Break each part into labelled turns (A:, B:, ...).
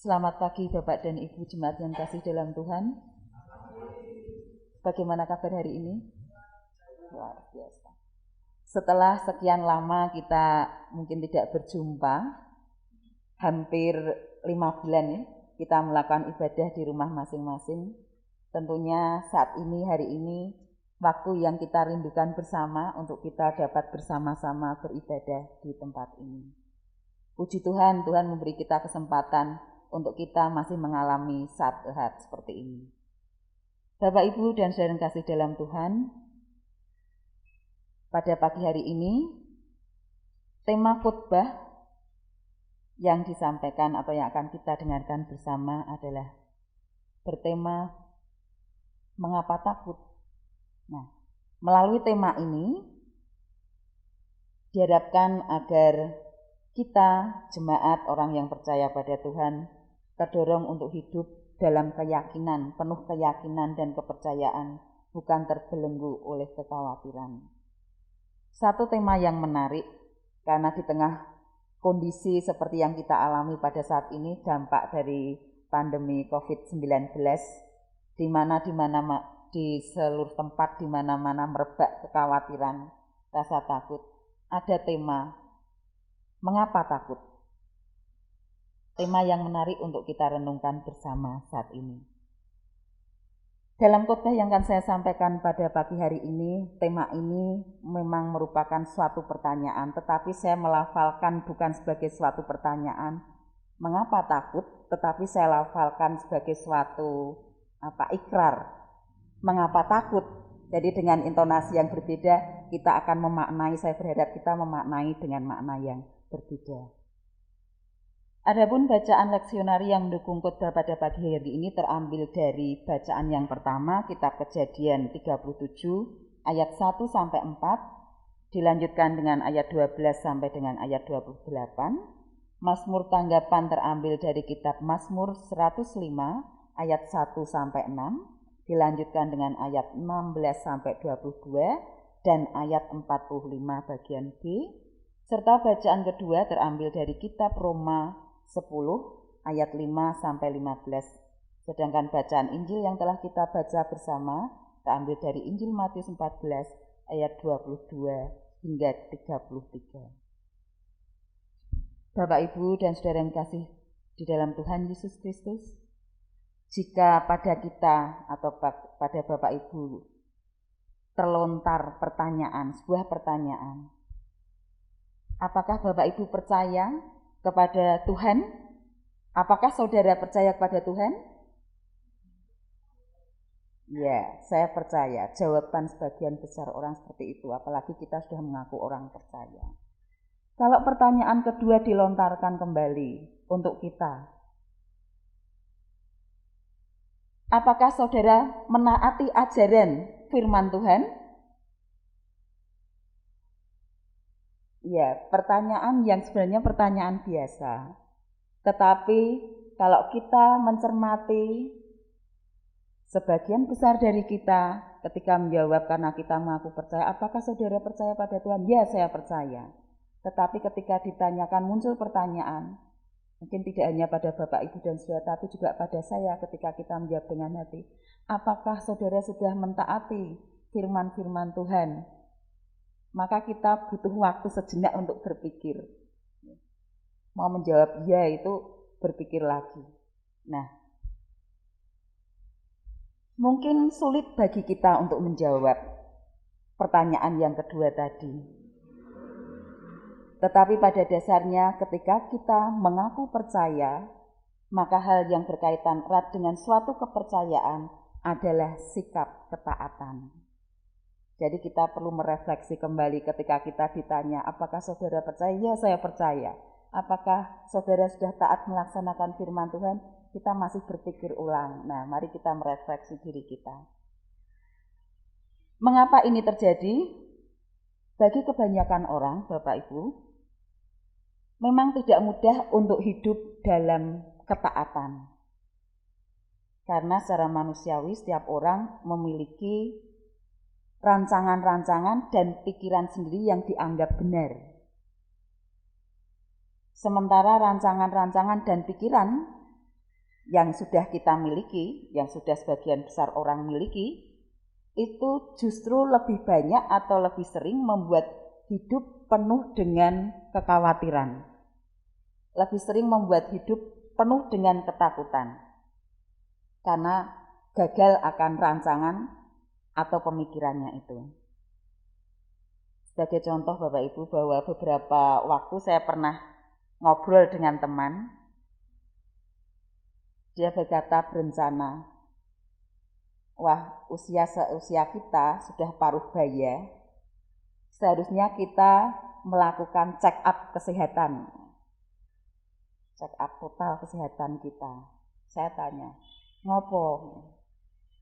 A: Selamat pagi Bapak dan Ibu Jemaat yang kasih dalam Tuhan. Bagaimana kabar hari ini? Luar biasa. Setelah sekian lama kita mungkin tidak berjumpa, hampir 5 bulan ya, kita melakukan ibadah di rumah masing-masing. Tentunya saat ini, hari ini, waktu yang kita rindukan bersama untuk kita dapat bersama-sama beribadah di tempat ini. Puji Tuhan, Tuhan memberi kita kesempatan untuk kita masih mengalami saat seperti ini. Bapak, Ibu, dan saudara yang kasih dalam Tuhan, pada pagi hari ini, tema khotbah yang disampaikan atau yang akan kita dengarkan bersama adalah bertema mengapa takut. Nah, melalui tema ini diharapkan agar kita, jemaat orang yang percaya pada Tuhan, terdorong untuk hidup dalam keyakinan, penuh keyakinan dan kepercayaan, bukan terbelenggu oleh kekhawatiran. Satu tema yang menarik, karena di tengah kondisi seperti yang kita alami pada saat ini, dampak dari pandemi COVID-19, di mana di seluruh tempat, di mana-mana merebak kekhawatiran, rasa takut, ada tema mengapa takut? Tema yang menarik untuk kita renungkan bersama saat ini. Dalam khotbah yang akan saya sampaikan pada pagi hari ini, tema ini memang merupakan suatu pertanyaan, tetapi saya melafalkan bukan sebagai suatu pertanyaan, mengapa takut, tetapi saya lafalkan sebagai suatu ikrar. Mengapa takut? Jadi dengan intonasi yang berbeda, kita akan memaknai, saya berharap kita memaknai dengan makna yang berbeda. Adapun bacaan leksionari yang mendukung khotbah pada pagi hari ini terambil dari bacaan yang pertama, kitab Kejadian 37 ayat 1 sampai 4, dilanjutkan dengan ayat 12 sampai dengan ayat 28. Mazmur tanggapan terambil dari kitab Mazmur 105 ayat 1 sampai 6, dilanjutkan dengan ayat 16 sampai 22 dan ayat 45 bagian B, serta bacaan kedua terambil dari kitab Roma 10 ayat 5 sampai 15. Sedangkan bacaan Injil yang telah kita baca bersama terambil dari Injil Matius 14 ayat 22 hingga 33. Bapak, Ibu, dan saudara yang kasih di dalam Tuhan Yesus Kristus, jika pada kita atau pada Bapak Ibu terlontar pertanyaan, sebuah pertanyaan, apakah Bapak Ibu percaya kepada Tuhan? Apakah saudara percaya kepada Tuhan? Ya, saya percaya. Jawaban sebagian besar orang seperti itu, apalagi kita sudah mengaku orang percaya. Kalau pertanyaan kedua dilontarkan kembali untuk kita, apakah saudara menaati ajaran firman Tuhan? Ya, pertanyaan yang sebenarnya pertanyaan biasa. Tetapi kalau kita mencermati, sebagian besar dari kita ketika menjawab karena kita mengaku percaya, apakah saudara percaya pada Tuhan? Ya, saya percaya. Tetapi ketika ditanyakan muncul pertanyaan, mungkin tidak hanya pada Bapak, Ibu, dan saudara, tapi juga pada saya ketika kita menjawab dengan hati, apakah saudara sudah mentaati firman-firman Tuhan? Maka kita butuh waktu sejenak untuk berpikir. Mau menjawab ya itu berpikir lagi. Nah, mungkin sulit bagi kita untuk menjawab pertanyaan yang kedua tadi. Tetapi pada dasarnya ketika kita mengaku percaya, maka hal yang berkaitan erat dengan suatu kepercayaan adalah sikap ketaatan. Jadi kita perlu merefleksi kembali ketika kita ditanya, apakah saudara percaya? Ya, saya percaya. Apakah saudara sudah taat melaksanakan firman Tuhan? Kita masih berpikir ulang. Nah, mari kita merefleksi diri kita. Mengapa ini terjadi? Bagi kebanyakan orang, Bapak Ibu, memang tidak mudah untuk hidup dalam ketaatan. Karena secara manusiawi setiap orang memiliki rancangan-rancangan dan pikiran sendiri yang dianggap benar. Sementara rancangan-rancangan dan pikiran yang sudah kita miliki, yang sudah sebagian besar orang miliki, itu justru lebih banyak atau lebih sering membuat hidup penuh dengan kekhawatiran. Lebih sering membuat hidup penuh dengan ketakutan. Karena gagal akan rancangan atau pemikirannya itu. Sebagai contoh Bapak Ibu, bahwa beberapa waktu saya pernah ngobrol dengan teman. Dia berkata berencana, wah usia seusia kita sudah paruh baya, seharusnya kita melakukan check up kesehatan. Check up total kesehatan kita. Saya tanya, ngopo?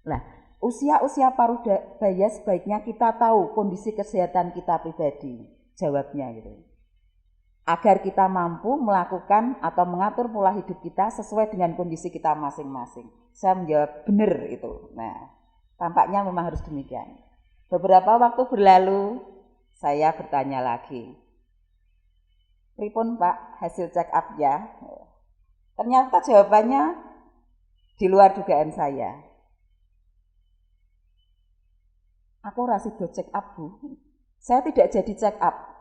A: Nah, usia paruh baya sebaiknya kita tahu kondisi kesehatan kita pribadi. Jawabnya gitu. Agar kita mampu melakukan atau mengatur pola hidup kita sesuai dengan kondisi kita masing-masing. Saya menjawab benar itu. Nah, tampaknya memang harus demikian. Beberapa waktu berlalu, saya bertanya lagi. Pripun Pak, hasil check up ya? Ternyata jawabannya di luar dugaan saya. Aku rasido check up Bu. Saya tidak jadi check up.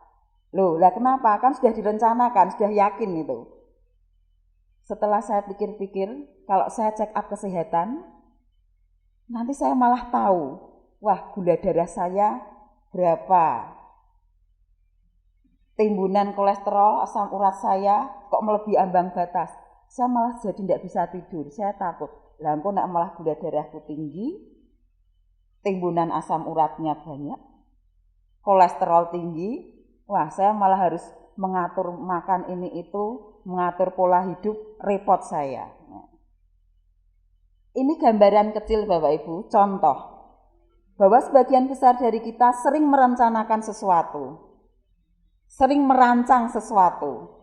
A: Loh, lah kenapa? Kan sudah direncanakan, sudah yakin itu. Setelah saya pikir-pikir, kalau saya check up kesehatan, nanti saya malah tahu, wah gula darah saya berapa. Timbunan kolesterol, asam urat saya kok melebihi ambang batas. Saya malah jadi tidak bisa tidur, saya takut. Lah engko nek malah gula darahku tinggi, timbunan asam uratnya banyak, kolesterol tinggi, wah saya malah harus mengatur makan ini itu, mengatur pola hidup, repot saya. Ini gambaran kecil Bapak Ibu, contoh bahwa sebagian besar dari kita sering merencanakan sesuatu, sering merancang sesuatu,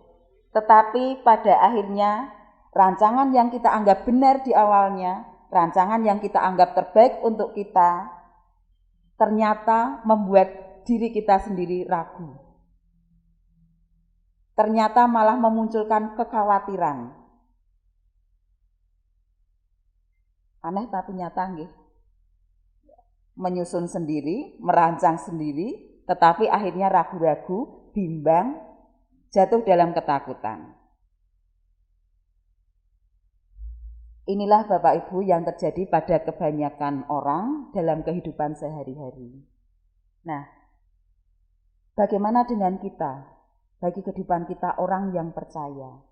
A: tetapi pada akhirnya rancangan yang kita anggap benar di awalnya, rancangan yang kita anggap terbaik untuk kita, ternyata membuat diri kita sendiri ragu. Ternyata malah memunculkan kekhawatiran. Aneh tapi nyata nggih. Menyusun sendiri, merancang sendiri, tetapi akhirnya ragu-ragu, bimbang, jatuh dalam ketakutan. Inilah Bapak Ibu yang terjadi pada kebanyakan orang dalam kehidupan sehari-hari. Nah, bagaimana dengan kita? Bagi kehidupan kita orang yang percaya.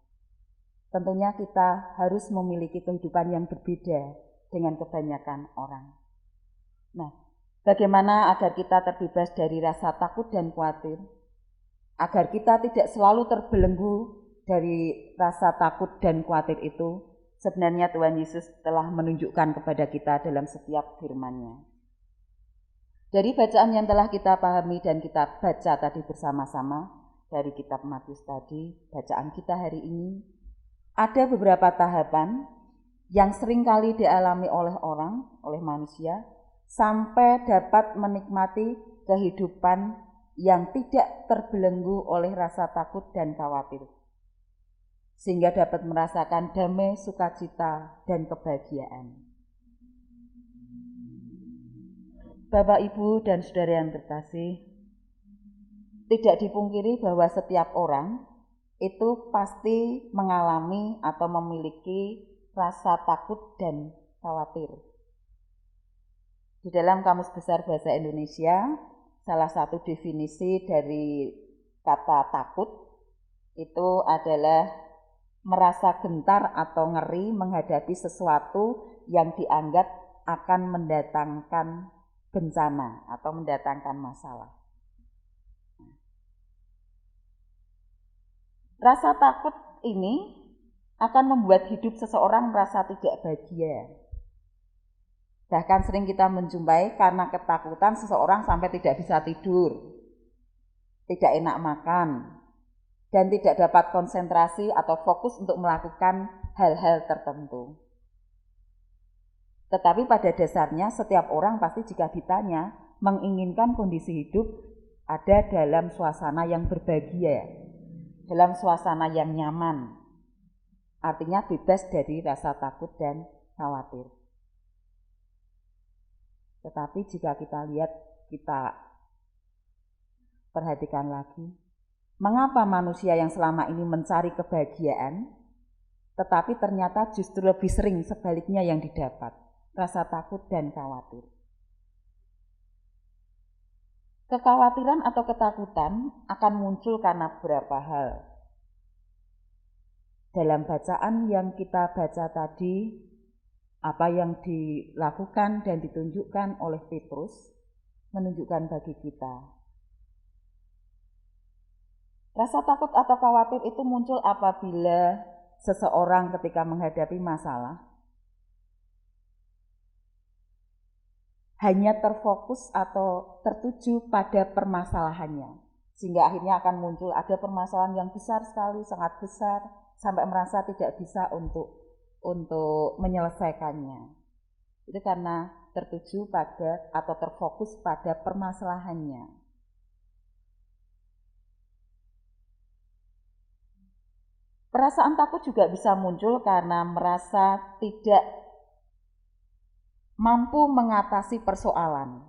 A: Tentunya kita harus memiliki kehidupan yang berbeda dengan kebanyakan orang. Nah, bagaimana agar kita terbebas dari rasa takut dan khawatir? Agar kita tidak selalu terbelenggu dari rasa takut dan khawatir itu, sebenarnya Tuhan Yesus telah menunjukkan kepada kita dalam setiap firman-Nya. Dari bacaan yang telah kita pahami dan kita baca tadi bersama-sama, dari kitab Matius tadi, bacaan kita hari ini, ada beberapa tahapan yang seringkali dialami oleh orang, oleh manusia, sampai dapat menikmati kehidupan yang tidak terbelenggu oleh rasa takut dan khawatir, sehingga dapat merasakan damai, sukacita, dan kebahagiaan. Bapak, Ibu, dan saudara yang terkasih, tidak dipungkiri bahwa setiap orang itu pasti mengalami atau memiliki rasa takut dan khawatir. Di dalam Kamus Besar Bahasa Indonesia, salah satu definisi dari kata takut itu adalah merasa gentar atau ngeri menghadapi sesuatu yang dianggap akan mendatangkan bencana atau mendatangkan masalah. Rasa takut ini akan membuat hidup seseorang merasa tidak bahagia. Bahkan sering kita menjumpai karena ketakutan seseorang sampai tidak bisa tidur, tidak enak makan, dan tidak dapat konsentrasi atau fokus untuk melakukan hal-hal tertentu. Tetapi pada dasarnya setiap orang pasti jika ditanya menginginkan kondisi hidup ada dalam suasana yang berbahagia, dalam suasana yang nyaman. Artinya bebas dari rasa takut dan khawatir. Tetapi jika kita lihat, kita perhatikan lagi, mengapa manusia yang selama ini mencari kebahagiaan, tetapi ternyata justru lebih sering sebaliknya yang didapat, rasa takut dan khawatir. Kekhawatiran atau ketakutan akan muncul karena beberapa hal. Dalam bacaan yang kita baca tadi, apa yang dilakukan dan ditunjukkan oleh Petrus menunjukkan bagi kita. Rasa takut atau khawatir itu muncul apabila seseorang ketika menghadapi masalah hanya terfokus atau tertuju pada permasalahannya, sehingga akhirnya akan muncul ada permasalahan yang besar sekali, sangat besar, sampai merasa tidak bisa untuk menyelesaikannya. Itu karena tertuju pada atau terfokus pada permasalahannya. Perasaan takut juga bisa muncul karena merasa tidak mampu mengatasi persoalan.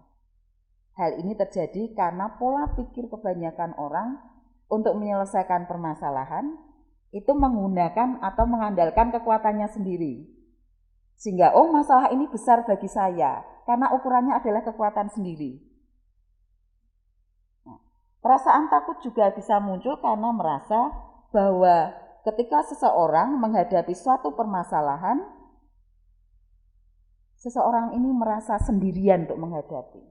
A: Hal ini terjadi karena pola pikir kebanyakan orang untuk menyelesaikan permasalahan itu menggunakan atau mengandalkan kekuatannya sendiri. Sehingga, masalah ini besar bagi saya, karena ukurannya adalah kekuatan sendiri. Nah, perasaan takut juga bisa muncul karena merasa bahwa ketika seseorang menghadapi suatu permasalahan, seseorang ini merasa sendirian untuk menghadapi.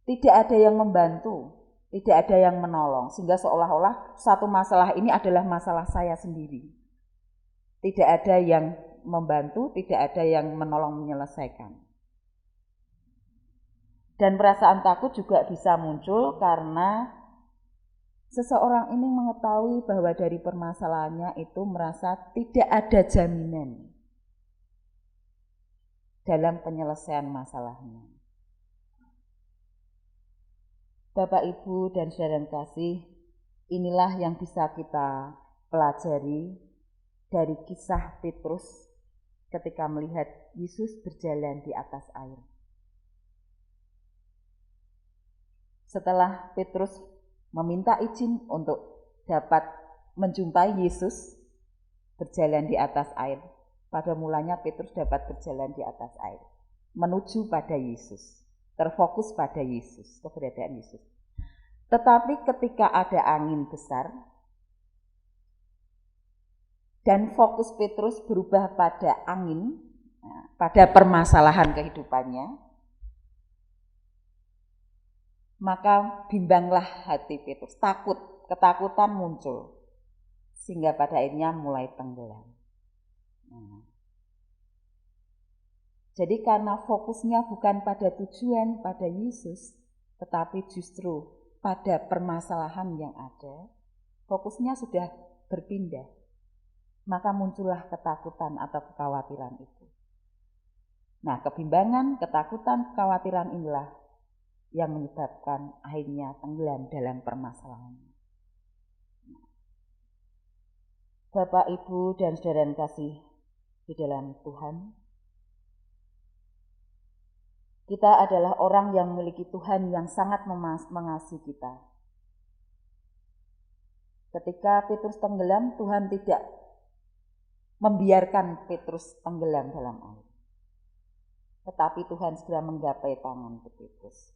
A: Tidak ada yang membantu, tidak ada yang menolong, sehingga seolah-olah suatu masalah ini adalah masalah saya sendiri. Tidak ada yang membantu, tidak ada yang menolong menyelesaikan. Dan perasaan takut juga bisa muncul karena seseorang ini mengetahui bahwa dari permasalahannya itu merasa tidak ada jaminan dalam penyelesaian masalahnya. Bapak, Ibu, dan saudara kasih, inilah yang bisa kita pelajari dari kisah Petrus ketika melihat Yesus berjalan di atas air. Setelah Petrus meminta izin untuk dapat menjumpai Yesus berjalan di atas air, pada mulanya Petrus dapat berjalan di atas air, menuju pada Yesus, terfokus pada Yesus, keberadaan Yesus. Tetapi ketika ada angin besar, dan fokus Petrus berubah pada angin, pada permasalahan kehidupannya, maka bimbanglah hati Petrus, ketakutan muncul, sehingga pada akhirnya mulai tenggelam. Jadi karena fokusnya bukan pada tujuan, pada Yesus, tetapi justru pada permasalahan yang ada, fokusnya sudah berpindah, maka muncullah ketakutan atau kekhawatiran itu. Nah, kebimbangan, ketakutan, kekhawatiran inilah yang menyebabkan akhirnya tenggelam dalam permasalahan. Bapak, Ibu, dan saudara yang kasih di dalam Tuhan, kita adalah orang yang memiliki Tuhan yang sangat mengasihi kita. Ketika Petrus tenggelam, Tuhan tidak membiarkan Petrus tenggelam dalam air. Tetapi Tuhan segera menggapai tangan ke Petrus.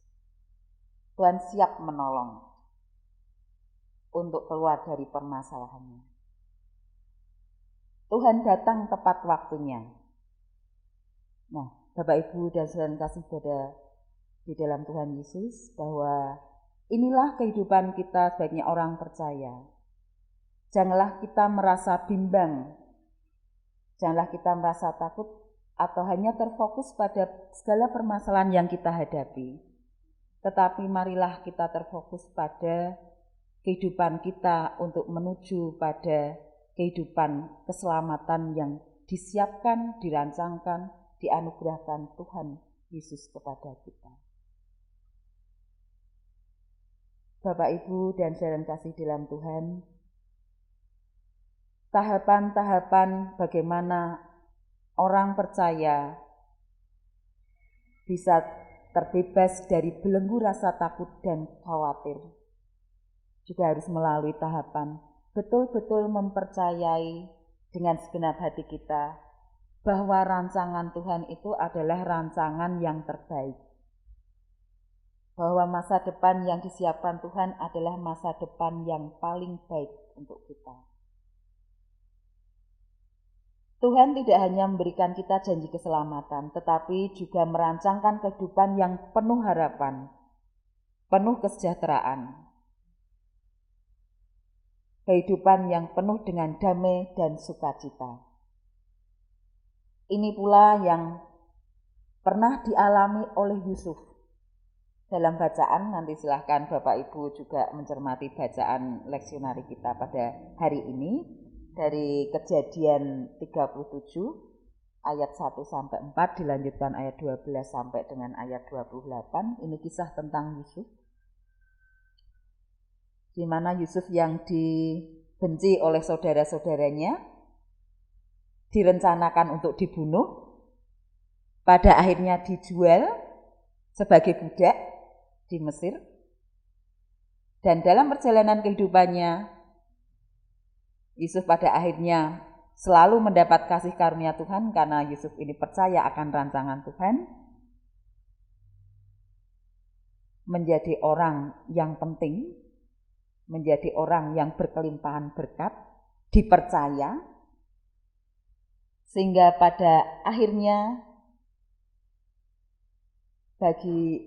A: Tuhan siap menolong untuk keluar dari permasalahannya. Tuhan datang tepat waktunya. Nah, Bapak, Ibu, dan saudara kasih pada di dalam Tuhan Yesus, bahwa inilah kehidupan kita sebagai orang percaya. Janganlah kita merasa bimbang, janganlah kita merasa takut atau hanya terfokus pada segala permasalahan yang kita hadapi. Tetapi marilah kita terfokus pada kehidupan kita untuk menuju pada kehidupan keselamatan yang disiapkan, dirancangkan, dianugerahkan Tuhan Yesus kepada kita. Bapak, Ibu, dan saudara kasih dalam Tuhan, tahapan-tahapan bagaimana orang percaya bisa terbebas dari belenggu rasa takut dan khawatir. Juga harus melalui tahapan betul-betul mempercayai dengan segenap hati kita bahwa rancangan Tuhan itu adalah rancangan yang terbaik. Bahwa masa depan yang disiapkan Tuhan adalah masa depan yang paling baik untuk kita. Tuhan tidak hanya memberikan kita janji keselamatan, tetapi juga merancangkan kehidupan yang penuh harapan, penuh kesejahteraan. Kehidupan yang penuh dengan damai dan sukacita. Ini pula yang pernah dialami oleh Yusuf. Dalam bacaan, nanti silahkan Bapak Ibu juga mencermati bacaan leksionari kita pada hari ini. Dari Kejadian 37 ayat 1 sampai 4 dilanjutkan ayat 12 sampai dengan ayat 28. Ini kisah tentang Yusuf. Di mana Yusuf yang dibenci oleh saudara-saudaranya direncanakan untuk dibunuh, pada akhirnya dijual sebagai budak di Mesir. Dan dalam perjalanan kehidupannya Yusuf pada akhirnya selalu mendapat kasih karunia Tuhan karena Yusuf ini percaya akan rancangan Tuhan. Menjadi orang yang penting, menjadi orang yang berkelimpahan berkat, dipercaya. Sehingga pada akhirnya bagi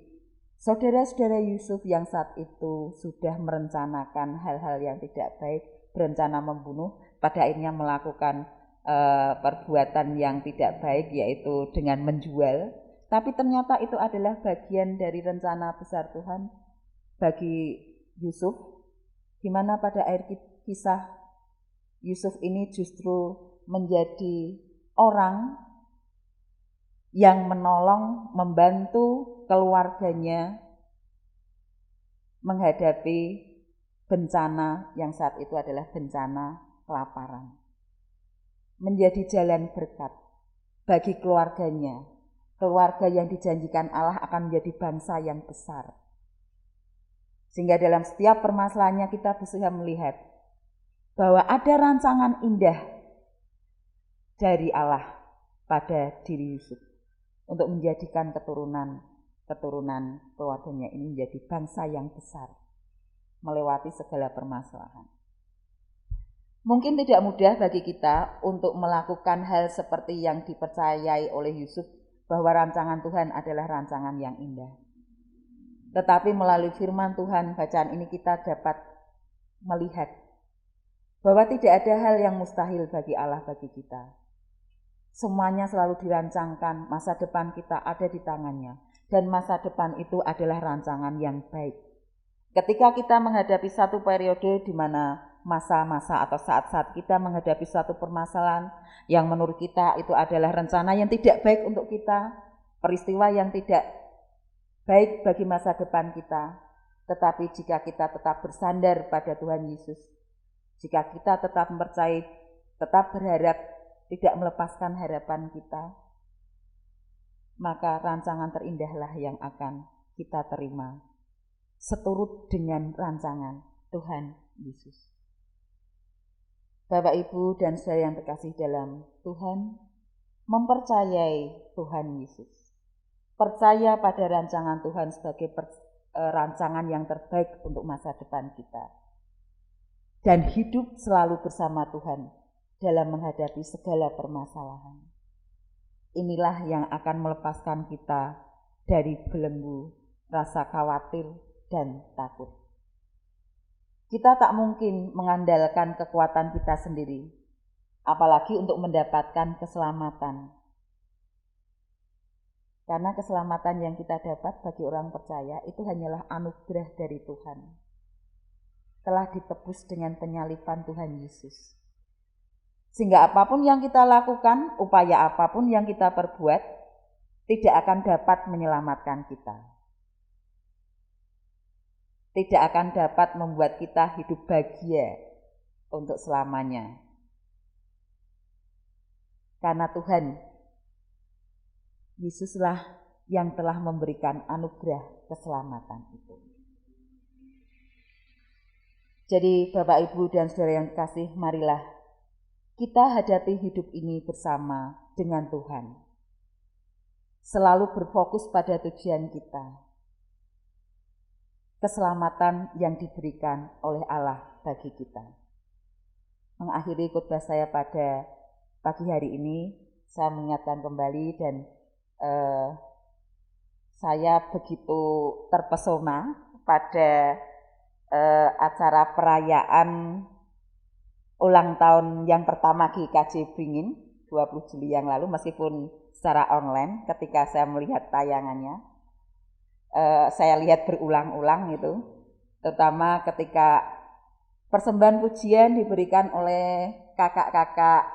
A: saudara-saudara Yusuf yang saat itu sudah merencanakan hal-hal yang tidak baik, berencana membunuh, pada akhirnya melakukan perbuatan yang tidak baik, yaitu dengan menjual. Tapi ternyata itu adalah bagian dari rencana besar Tuhan bagi Yusuf, di mana pada akhir kisah Yusuf ini justru menjadi orang yang menolong, membantu keluarganya menghadapi bencana yang saat itu adalah bencana kelaparan. Menjadi jalan berkat bagi keluarganya. Keluarga yang dijanjikan Allah akan menjadi bangsa yang besar. Sehingga dalam setiap permasalahannya kita bisa melihat bahwa ada rancangan indah dari Allah pada diri Yusuf untuk menjadikan keturunan keluarganya ini menjadi bangsa yang besar, melewati segala permasalahan. Mungkin tidak mudah bagi kita untuk melakukan hal seperti yang dipercayai oleh Yusuf, bahwa rancangan Tuhan adalah rancangan yang indah. Tetapi melalui firman Tuhan, bacaan ini kita dapat melihat bahwa tidak ada hal yang mustahil bagi Allah bagi kita. Semuanya selalu dirancangkan, masa depan kita ada di tangannya. Dan masa depan itu adalah rancangan yang baik. Ketika kita menghadapi satu periode di mana masa-masa atau saat-saat kita menghadapi satu permasalahan yang menurut kita itu adalah rencana yang tidak baik untuk kita, peristiwa yang tidak baik bagi masa depan kita. Tetapi jika kita tetap bersandar pada Tuhan Yesus, jika kita tetap mempercayai, tetap berharap, tidak melepaskan harapan kita, maka rancangan terindahlah yang akan kita terima, seturut dengan rancangan Tuhan Yesus. Bapak, Ibu, dan saudara yang terkasih dalam Tuhan, mempercayai Tuhan Yesus, percaya pada rancangan Tuhan sebagai rancangan yang terbaik untuk masa depan kita, dan hidup selalu bersama Tuhan dalam menghadapi segala permasalahan. Inilah yang akan melepaskan kita dari belenggu rasa khawatir dan takut. Kita tak mungkin mengandalkan kekuatan kita sendiri, apalagi untuk mendapatkan keselamatan. Karena keselamatan yang kita dapat bagi orang percaya itu hanyalah anugerah dari Tuhan. Telah ditebus dengan penyaliban Tuhan Yesus. Sehingga apapun yang kita lakukan, upaya apapun yang kita perbuat, tidak akan dapat menyelamatkan kita. Tidak akan dapat membuat kita hidup bahagia untuk selamanya. Karena Tuhan Yesuslah yang telah memberikan anugerah keselamatan itu. Jadi Bapak, Ibu, dan saudara yang kasih, marilah kita hadapi hidup ini bersama dengan Tuhan. Selalu berfokus pada tujuan kita. Keselamatan yang diberikan oleh Allah bagi kita. Mengakhiri khotbah saya pada pagi hari ini, saya mengingatkan kembali dan saya begitu terpesona pada acara perayaan ulang tahun yang pertama GKJ Beringin 20 Juli yang lalu, meskipun secara online. Ketika saya melihat tayangannya, saya lihat berulang-ulang itu, terutama ketika persembahan pujian diberikan oleh kakak-kakak,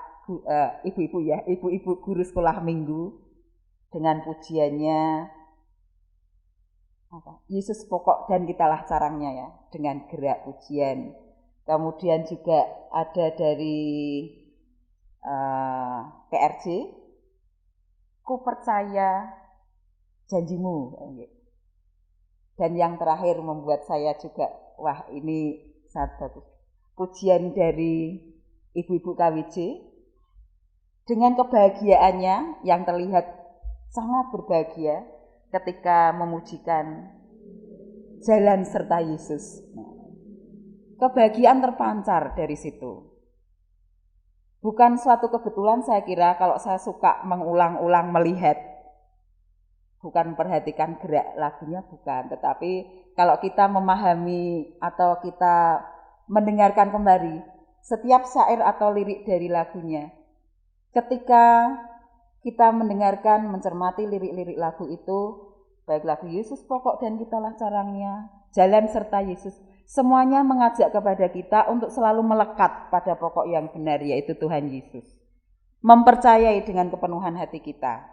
A: ibu-ibu ya, ibu-ibu guru sekolah minggu dengan pujiannya Yesus pokok dan kitalah carangnya ya, dengan gerak pujian. Kemudian juga ada dari PRJ, ku percaya janjimu. Dan yang terakhir membuat saya juga, wah ini sangat bagus, pujian dari ibu-ibu KWJ dengan kebahagiaannya yang terlihat sangat berbahagia ketika memujikan jalan serta Yesus. Kebahagiaan terpancar dari situ. Bukan suatu kebetulan saya kira kalau saya suka mengulang-ulang melihat, bukan perhatikan gerak lagunya, bukan. Tetapi kalau kita memahami atau kita mendengarkan kembali setiap syair atau lirik dari lagunya, ketika kita mendengarkan, mencermati lirik-lirik lagu itu, baik lagu Yesus pokok dan kitalah carangnya, jalan serta Yesus, semuanya mengajak kepada kita untuk selalu melekat pada pokok yang benar, yaitu Tuhan Yesus. Mempercayai dengan kepenuhan hati kita.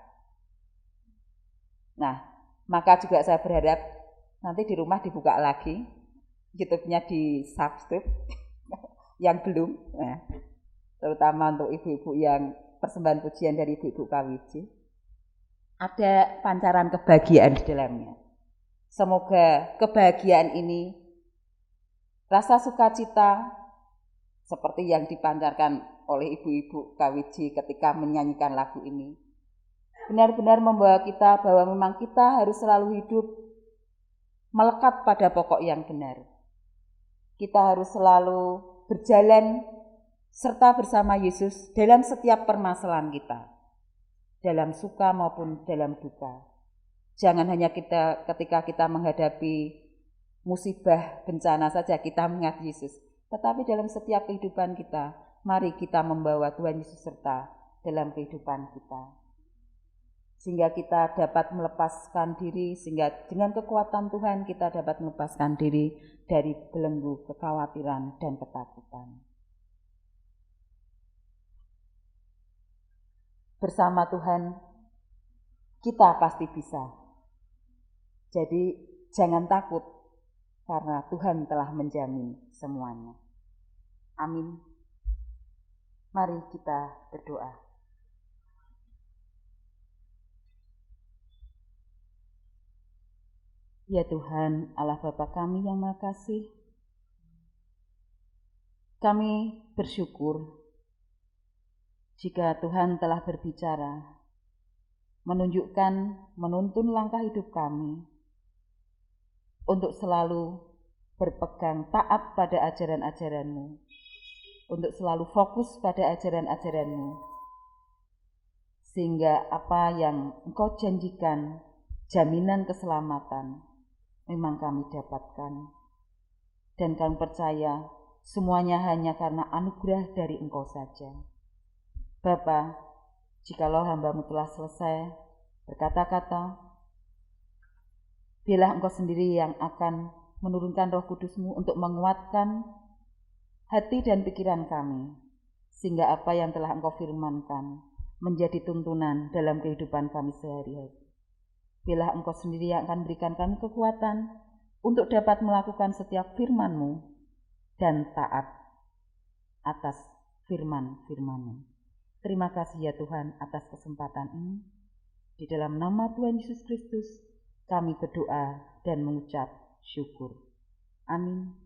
A: Nah, maka juga saya berharap nanti di rumah dibuka lagi, YouTube-nya di subscribe yang belum, nah, terutama untuk ibu-ibu yang persembahan pujian dari ibu-ibu KWJ, ada pancaran kebahagiaan di dalamnya. Semoga kebahagiaan ini, rasa sukacita seperti yang dipancarkan oleh ibu-ibu KWJ ketika menyanyikan lagu ini, benar-benar membawa kita bahwa memang kita harus selalu hidup melekat pada pokok yang benar. Kita harus selalu berjalan serta bersama Yesus dalam setiap permasalahan kita, dalam suka maupun dalam duka. Jangan hanya ketika kita menghadapi musibah bencana saja kita mengingat Yesus, tetapi dalam setiap kehidupan kita, mari kita membawa Tuhan Yesus serta dalam kehidupan kita. Sehingga kita dapat melepaskan diri, sehingga dengan kekuatan Tuhan kita dapat melepaskan diri dari belenggu kekhawatiran dan ketakutan. Bersama Tuhan, kita pasti bisa. Jadi jangan takut, karena Tuhan telah menjamin semuanya. Amin. Mari kita berdoa. Ya Tuhan, Allah Bapa kami yang Maha Kasih, kami bersyukur jika Tuhan telah berbicara, menunjukkan, menuntun langkah hidup kami untuk selalu berpegang taat pada ajaran-ajaran-Mu, untuk selalu fokus pada ajaran-ajaran-Mu, sehingga apa yang Engkau janjikan, jaminan keselamatan, memang kami dapatkan. Dan kami percaya semuanya hanya karena anugerah dari Engkau saja. Bapa, jikalau hamba-Mu telah selesai berkata-kata, biarlah Engkau sendiri yang akan menurunkan Roh Kudus-Mu untuk menguatkan hati dan pikiran kami, sehingga apa yang telah Engkau firmankan menjadi tuntunan dalam kehidupan kami sehari-hari. Biarlah Engkau sendiri yang akan berikan kami kekuatan untuk dapat melakukan setiap firman-Mu dan taat atas firman-firman-Mu. Terima kasih ya Tuhan atas kesempatan ini. Di dalam nama Tuhan Yesus Kristus, kami berdoa dan mengucap syukur. Amin.